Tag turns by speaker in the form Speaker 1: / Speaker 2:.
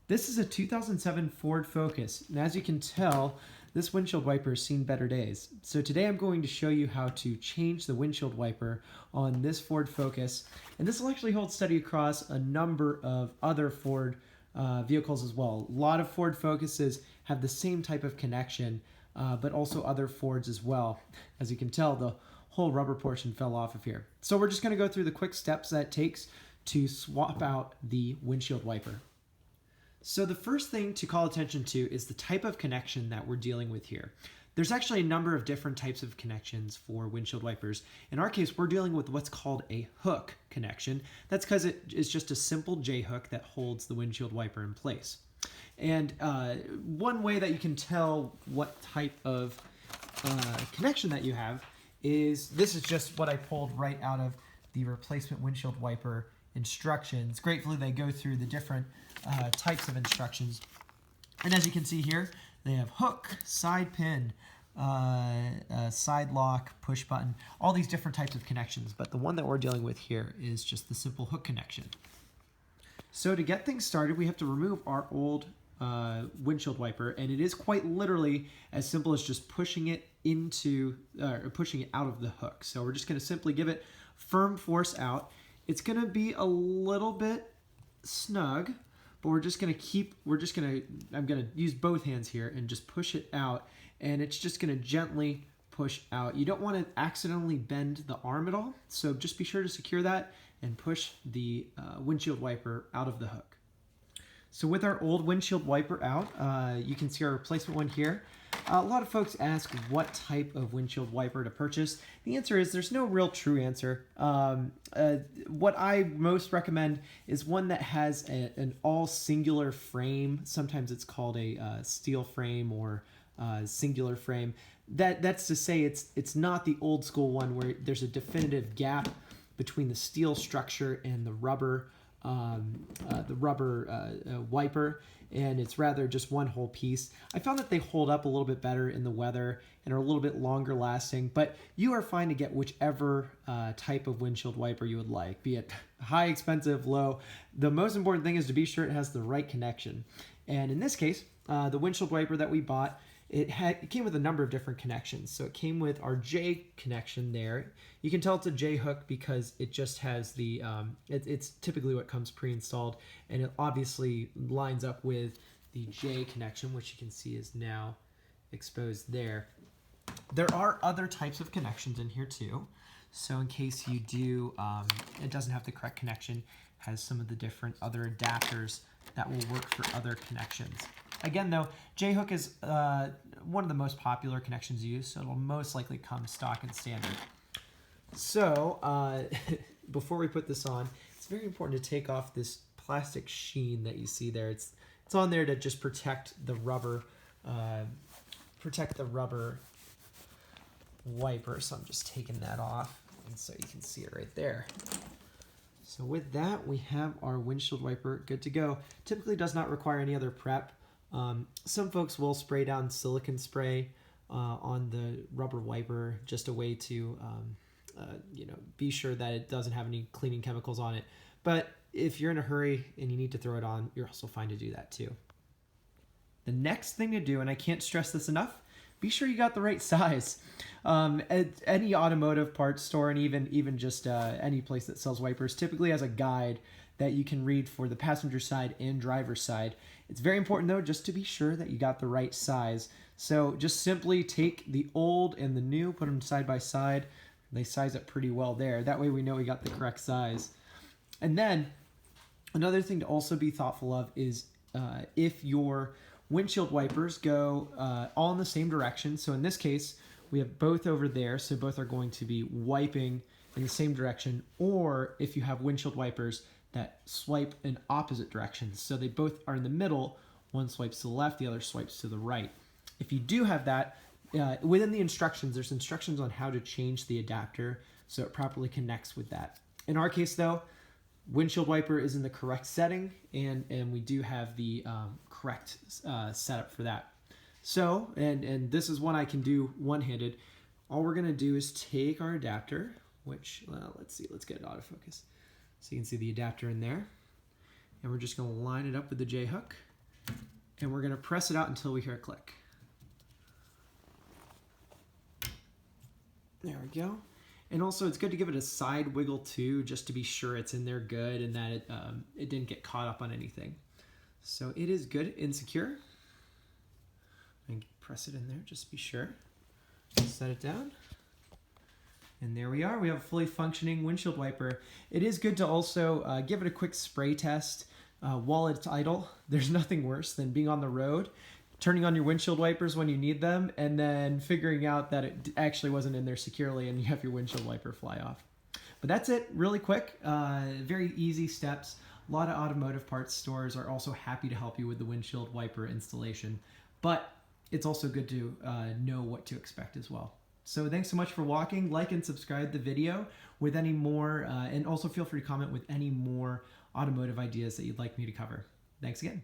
Speaker 1: This is a 2007 Ford Focus, and as you can tell, this windshield wiper has seen better days. So today I'm going to show you how to change the windshield wiper on this Ford Focus, and this will actually hold steady across a number of other Ford vehicles as well. A lot of Ford Focuses have the same type of connection, but also other Fords as well. As you can tell, the whole rubber portion fell off of here. So we're just going to go through the quick steps that it takes to swap out the windshield wiper. So the first thing to call attention to is the type of connection that we're dealing with here. There's actually a number of different types of connections for windshield wipers. In our case, we're dealing with what's called a hook connection. That's because it is just a simple J-hook that holds the windshield wiper in place. And one way that you can tell what type of connection that you have is, this is just what I pulled right out of the replacement windshield wiper instructions. Gratefully, they go through the different types of instructions. And as you can see here, they have hook, side pin, side lock, push button, all these different types of connections. But the one that we're dealing with here is just the simple hook connection. So to get things started, we have to remove our old windshield wiper, and it is quite literally as simple as just pushing it pushing it out of the hook. So we're just going to simply give it firm force out. It's going to be a little bit snug, but I'm going to use both hands here and just push it out, and it's just going to gently push out. You don't want to accidentally bend the arm at all, so just be sure to secure that and push the windshield wiper out of the hook. So with our old windshield wiper out, you can see our replacement one here. A lot of folks ask what type of windshield wiper to purchase. The answer is there's no real true answer. What I most recommend is one that has an all singular frame. Sometimes it's called a steel frame or singular frame. That's to say it's not the old school one where there's a definitive gap between the steel structure and the rubber wiper, and it's rather just one whole piece. I found that they hold up a little bit better in the weather and are a little bit longer lasting, but you are fine to get whichever type of windshield wiper you would like, be it high, expensive, low. The most important thing is to be sure it has the right connection. And in this case, the windshield wiper that we bought, it came with a number of different connections. So it came with our J connection there. You can tell it's a J hook because it just has the, it's typically what comes pre-installed, and it obviously lines up with the J connection, which you can see is now exposed there. There are other types of connections in here too. So in case you do, it doesn't have the correct connection, has some of the different other adapters that will work for other connections. Again, though, J-hook is one of the most popular connections used, so it'll most likely come stock and standard. So before we put this on, it's very important to take off this plastic sheen that you see there. It's on there to just protect the rubber wiper. So I'm just taking that off, and so you can see it right there. So with that, we have our windshield wiper good to go. Typically does not require any other prep. Some folks will spray down silicone spray on the rubber wiper, just a way to be sure that it doesn't have any cleaning chemicals on it. But if you're in a hurry and you need to throw it on, you're also fine to do that too. The next thing to do, and I can't stress this enough, be sure you got the right size. At any automotive parts store, and even just any place that sells wipers, typically has a guide that you can read for the passenger side and driver's side. It's very important though, just to be sure that you got the right size. So just simply take the old and the new, put them side by side. They size up pretty well there. That way we know we got the correct size. And then another thing to also be thoughtful of is if your windshield wipers go all in the same direction. So in this case, we have both over there, so both are going to be wiping in the same direction, or if you have windshield wipers that swipe in opposite directions, so they both are in the middle, one swipes to the left, the other swipes to the right. If you do have that, within the instructions, there's instructions on how to change the adapter so it properly connects with that. In our case though, windshield wiper is in the correct setting, and we do have the correct setup for that. So, and this is one I can do one-handed. All we're gonna do is take our adapter, which, let's get it autofocus. So you can see the adapter in there. And we're just gonna line it up with the J-hook. And we're going to press it out until we hear a click. There we go. And also it's good to give it a side wiggle too, just to be sure it's in there good and that it didn't get caught up on anything. So it is good and secure. And press it in there just to be sure. Set it down. And there we are. We have a fully functioning windshield wiper. It is good to also give it a quick spray test while it's idle. There's nothing worse than being on the road, turning on your windshield wipers when you need them, and then figuring out that it actually wasn't in there securely and you have your windshield wiper fly off. But that's it, really quick, very easy steps. A lot of automotive parts stores are also happy to help you with the windshield wiper installation, but it's also good to know what to expect as well. So thanks so much for watching. Like and subscribe the video with any more, and also feel free to comment with any more automotive ideas that you'd like me to cover. Thanks again.